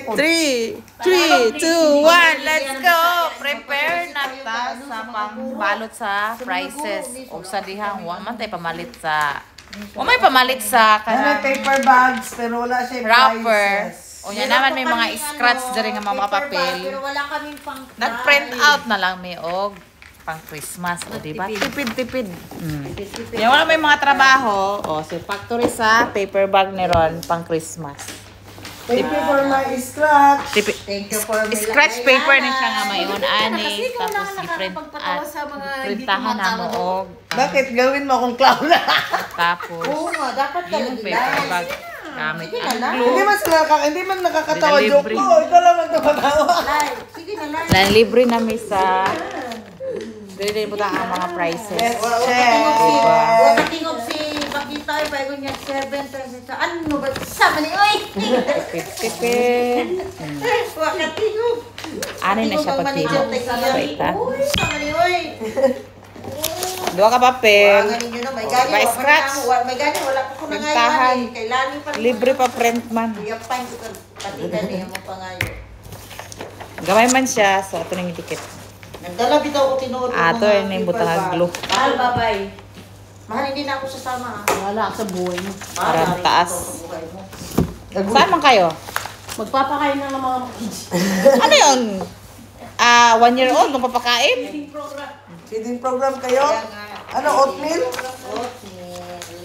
3, 2, 1, let's go! Prepare na ta sa pangbalot sa prices. O sa dihang, man tayo pamalit sa... may pamalit sa... May paper bags, pero wala siya wrapper. prices. O yan naman may mga scratch diri nga mga papel. Pero wala kaming pang... Nag-print out na lang may og pang Christmas. O diba? Tipid-tipid. Yan wala may mga trabaho. O si factory sa paper bag ni Ron pang Christmas. Thank you for my scratch. Thank you for my Scratch paper ni siya nga mayon ani. Kasi kung Tapos wala i-print nakakapagpatawa sa mga hindi printahan na mo tumatawa og. Bakit gawin mo akong clown na? Tapos Oo nga, dapat yung talaga. paper bag gamit Sige ang na lang. glue. Hindi man nakakatawa Hindi na joke libre. ko. Ito lang ang tumatawa. Lai, sige na lang. Lan libre na mi sa dili po ang mga prices. Let's Tingog si, check. tingog si Bakita ay bago niya 7 pesos. Ano ba? Sama ni Oy! Tipid. Wakatingog. Ani na siya pagtino. Wait ha. Uy, sama ni Oy! Dua ka papel. Ganin nyo na, may gani. By scratch. May gani, wala ko na Printahan. ngayon. Kailangan pa. Libre pa print man. Kuya Pine, patitan niya mo pa ngayon. Gamay man siya so ato nang itikit. Nagdala bitaw ko tinuod. Ato yung butang ang glue. Mahal, babay. Mahal, hindi na ako sasama. Wala sa buhay mo. Parang taas. Mahal, Saan man kayo? Magpapakain na ng mga kids. Ano yun? 1 year old nung papakain? Feeding program kayo? Ano, oatmeal?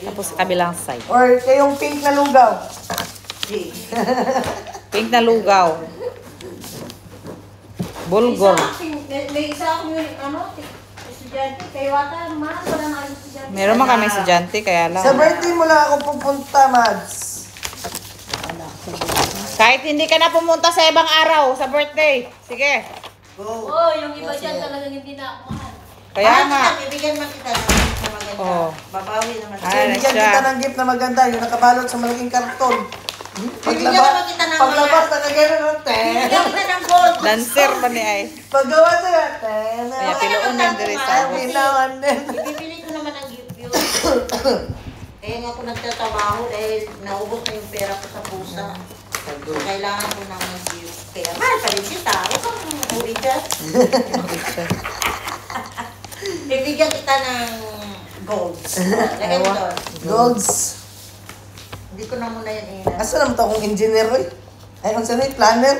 Tapos sa kabilang side. Or kayong pink na lugaw? Pink na lugaw. Bulgor. May isa akong estudyante. Kayo ata, mas wala na kayong estudyante. Meron man kami estudyante kaya lang. Sa birthday mo lang ako pupunta, Mads. Kahit hindi ka na pumunta sa ibang araw sa birthday. Sige. Oh, yung iba dyan talagang hindi na ako mahal. Kaya nga. Bibigyan man kita ng gift na maganda. Oo. Babawi naman. Ano Bigyan siya? kita ng gift na maganda, yung nakabalot sa malaking karton. Bibigyan naman kita ng Paglabas na gano'n ng Bibigyan kita ng gold. Dancer pa ni ay. Paggawa sa Kaya piloon yan diri sa every now and then. Bibili ko naman ang gift yun. Kaya nga ako nagtatrabaho dahil naubos na yung pera ko sa pusa. Kailangan ko ng gift. Kaya mahal pa rin kita. Huwag kang uri dyan. Bibigyan kita ng golds. Lagay mo doon. Golds. Hindi ko na muna yan ina. Asa naman ito akong engineer eh? Ay, kung saan planner?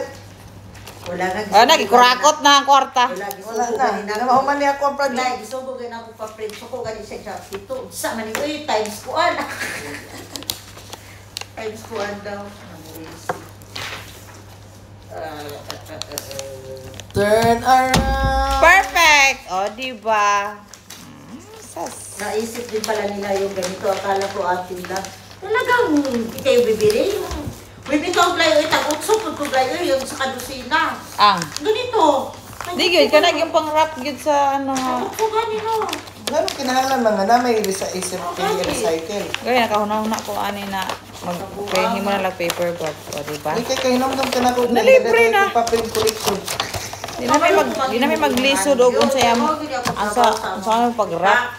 Wala na. Nagikurakot na ang kwarta. Wala. Wala na. Hindi na mahuman niya ako ang project. Wala. Gisubog na ako pa-print. So ko ganit sa job dito. Sa man ito yung times kuan. Times kuan daw. Turn around. Perfect. O, diba? Sas. Naisip din pala nila yung ganito. Akala ko atin lang. Talagang hindi kayo bibili. Bibili ko ang playo. Tag-utso po ko playo. Yung sa kadusina. Ganito. Di gyud ka na yung pang-wrap gyud sa ano. Tag-utso ganito. Ganun kinahanglan mga na may isa isip recycle. Gaya nakahuna ko ani na magpahingi mo na lang paper bag. O, diba? Hindi kay kahinomdom ka na ko. Nalibre na. Papel collection. Di na may maglisod og unsay ang sa pag-wrap.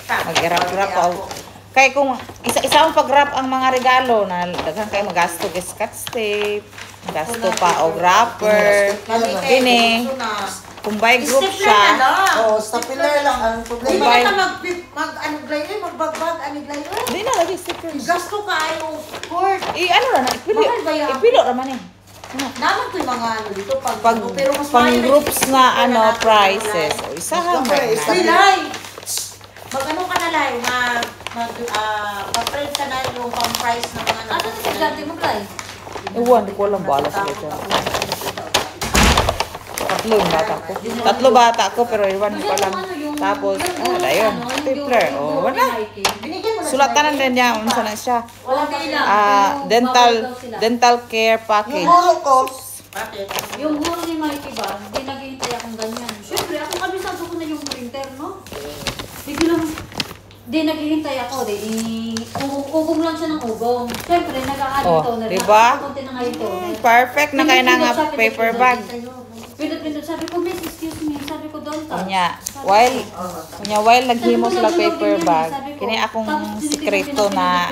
Mag-wrap o. Kay kung isa-isa ang pag-wrap ang mga regalo na daghan kay magasto kay scotch tape, gasto pa og wrapper. Kini kung by group siya. Oh, stapler lang ang Hindi problema. ba ka mag-ano glayo? Magbagbag ano glayo? Di na lagi stickers. Gasto ka ayaw court. Ano ra na ipilo. Mahal ba yan? Ipilo ra man eh. Naman ko yung mga ano dito. Pag pero mas pang mahal na groups yung na sticker ano natin, prices. Lai. O isahan mo. Lai! Mag-ano ka na, Lai? Mag-print ka na yung pang-price ng mga Ano na estudyante mo, Clay? Ewan, di ko alam bala sila dyan. Tatlo bata ko pero iwan ko lang. Tapos, ayun, stapler. O, wala. Binigyan mo na Sulatan din niya, unsa na siya. Wala bilang. Dental care package. Yung ulo ko, Bakit? Yung guro ni Mikey ba, hindi naghihintay akong ganyan. Siyempre, ako kabisado ko na yung printer, no? Biglang, di naghihintay ako, ugong lang siya ng ugong. Siyempre, nag-a-add Oh, toner. diba? Konti na nga yung toner. Perfect na kayo na nga paper bag. Pindot-pindot, sabi ko, miss, excuse me. Sabi ko, don't touch. Kunya, while naghimo sila paper bag, kini akong sikreto na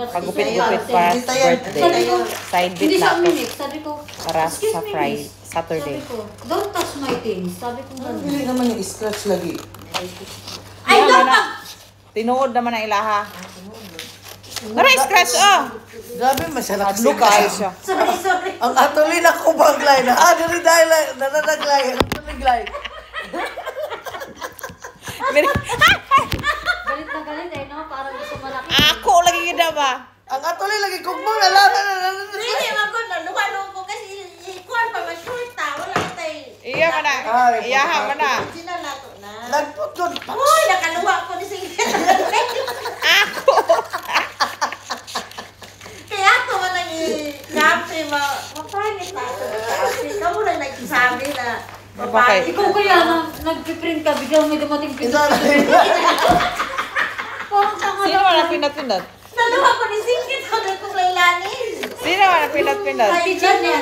Pagupit-gupit para Hindi tayo. birthday. Sabi ko, Side hindi bit siya na to. uminik. Sabi ko, Para excuse sa me, Friday, miss. Saturday. Sabi ko, don't touch my things. Sabi ko, gano'n. Hindi naman yung scratch lagi. Ay, Yan, dapat! na. Tinuod naman ang ilaha. Nara scratch oh. Grabe, masarap Adlo kayo siya. Sorry. Ang atulin ako baglay na. Dili dahil nananaglay. Ang atulin Galit na galit eh, no? Parang gusto malaki. Ako lagi gina ba? Ang atulin lagi kung mo nalaman na. Hindi, magod na. Lumalong ko kasi ikuan pa ma-short ta. Wala ka tayo. Iya man na. Iyaha man na. Sinalato na. Nagputod. Uy, nakaluwa ko ni Sige. Ako. Kaya ako man nang i-capri mapangit na ako. Ikaw na nagsabi na mapangit. Ikaw kaya nag-print ka, biglang may dumating Isa pinto. na. Parang tanga Sino man ang pinat-pinat? Naluwa ko ni Sige. Sabi ko laylanin. Sino man ang pinat-pinat? teacher niya,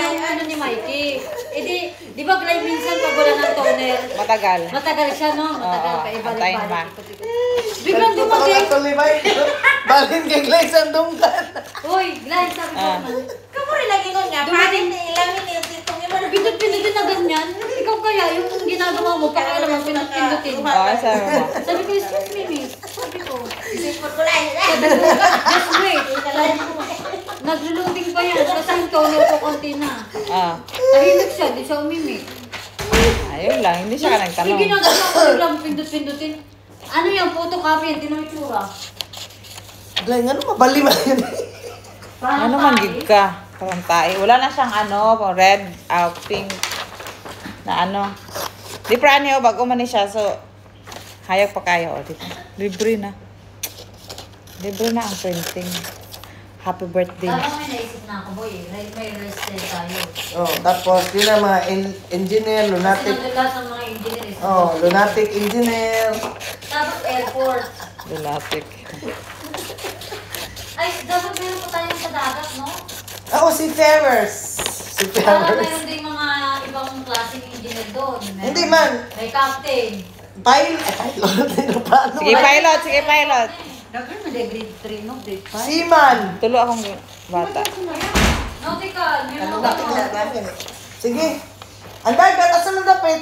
yung ano ni Mikey. Eh di ba Glay minsan pag wala ng toner, Matagal. matagal siya, no? Matagal Oo, pa, antayin ba? ibalik-balik. Biglang Ang dumating. atulin ba? Balhin kay Glaze ang dunggan. Uy, Glay, sabi ko Ah. naman. Kamu rin lagi nun nga. Pangit na ilamin ni Titong yung mga Pindot-pindutin na ganyan. Ikaw kaya, yung ginagawa mo, pakialam ang pindot-pindutin. Oo, sabi mo. Sabi ko, excuse me, miss. Sabi ko, isipon ko lang. sabi ko, just wait. Naglo-loading pa yan, kasi yung toner ko konti na. Ah. Tahimik siya, di siya umimik. Ayun lang, hindi siya ka Yung nagtanong. ginagawa ko lang pindot-pindutin. Ano yung photocopy yan, tinong itsura. Glay, ano mabali man yun? Ano man gig ka? Parang tayo. Wala na siyang ano, pang red, pink, na ano. Di pra niyo, bago man ni siya, so, hayag pa kayo, o, dito. Libre na. Libre na ang printing. Happy birthday. Parang may naisip na ako, boy. May rest day tayo. Oh, tapos yun ang mga engineer, Kasi lunatic. nandun lahat ng mga engineers. Oh, lunatic engineer. Tapos airport. Dulatik. Ay, dapat meron pa tayo sa dagat, no? Ako si Ferrers. Si Para Ferrers. meron din mga ibang klaseng engineer doon. Meron- Hindi man. May captain. Pilot. Ano paano? Sige, pilot. Sige, pilot. Dapat mo grade 3, no? Grade 5. Seaman. Tulo akong bata. Nautical. Meron Ano ako. ba? Sige. Anday, gatasan ng dapit.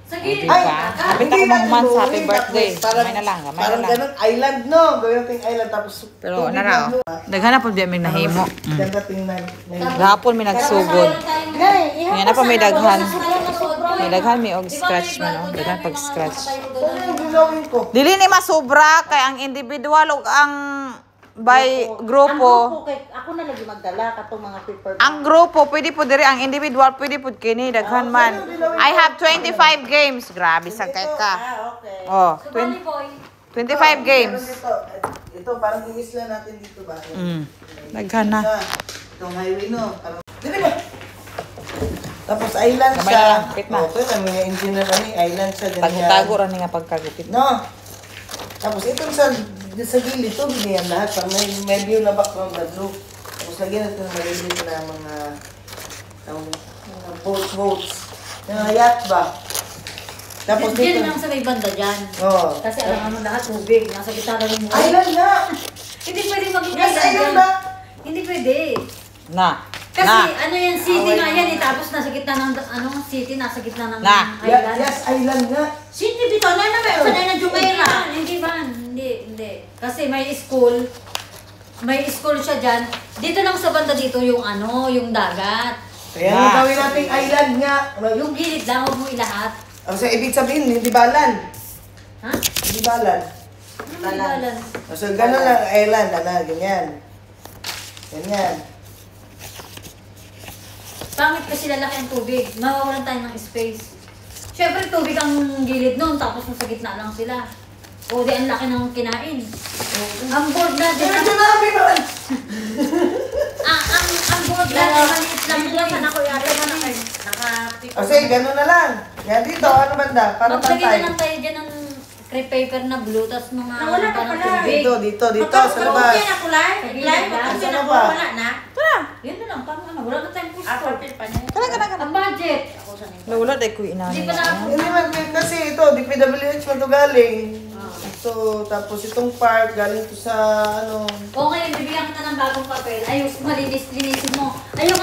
Sige. Ay, Kapit ako hindi mga natin months, gawin happy birthday. dapit. Parang, Gamay na lang, gamay na parang lang. ganun, island, no? Gawin natin island, tapos Pero tubig nara, lang, no? daghan po di aming nahimo. Ganda tingnan. Gahapon may nagsugod. Ngayon na pa may daghan. May daghan may og scratch man, oh. Daghan pag scratch. Ano yung gagawin ko? Dili ni masobra kay ang individual ug ang by grupo. Ako na lagi magdala katong mga paper. Ang grupo pwede po diri, ang individual pwede po kini daghan man. I have 25 games. Grabe sa kay ka. Okay. Oh, Subali, boy. 25 games. Ito, parang iisla natin dito ba? Daghan na. Itong highway, no? Dili ba? Tapos island Gamay siya. na lang, pit na. Okay, kami yung engineer kami, island siya. ganyan. Tago-tago ra ni nga pagkagupit. No. Tapos itong sa gilid, ito biniyan lahat. Para may view na background na blue. Tapos lagyan natin ng maliliit na mga boats. Yung mga yacht ba? Tapos Diyan dito. lang sa may banda dyan. Oh. Kasi alam mo lahat tubig. Nasa gitna lang yung Island nga! Hindi pwede maging Yes, island island yan. ba? Hindi pwede. Na. Kasi Na. ano yan, city nga yan eh. Tapos nasa gitna ng, city, nasa gitna ng Na. island. Yes, island nga. Sindi bito na naman. Sanay na Hindi Jumeirah. ba? Hindi ba? Hindi. Kasi may school. May school siya dyan. Dito lang sa banda dito yung yung dagat. Kaya Na. ano gawin nating island nga. Yung gilid lang, huwag mo ilahat. Ang sa ibig sabihin, hindi balan. Ha? Hindi balan. Ano may balan? So, gano'n lang, island, ganyan. Ganyan. Pangit kasi lalaki ang tubig. Mawawalan tayo ng space. Siyempre, tubig ang gilid nun, tapos nasa gitna lang sila. O, di ang laki ng kinain. Ang board na din. Medyo namin naman. Ang board na din, maliit lang yun. Sana ko yata na kayo. Nakapito. Kasi gano'n na lang. Yan dito, ano banda? Para Maglagay pantay. na lang tayo dyan ng crepe paper na blue, tapos mga Nawala ka ng pala. tubig. Dito, sa labas. Yan ako lang. Live mo kasi Sa na labas. wala na. Yun na lang, parang wala na tayong pusto. Papel pa niya. Ang budget. Ako sa nito. Wala dai ko inani. Hindi pa na Hindi man, kasi ito, DPWH mo ito galing. Ito, tapos itong part, galing to sa ano. O ngayon, bibigyan kita ng bagong papel. Ayos, malinis-linisin mo. Ayoko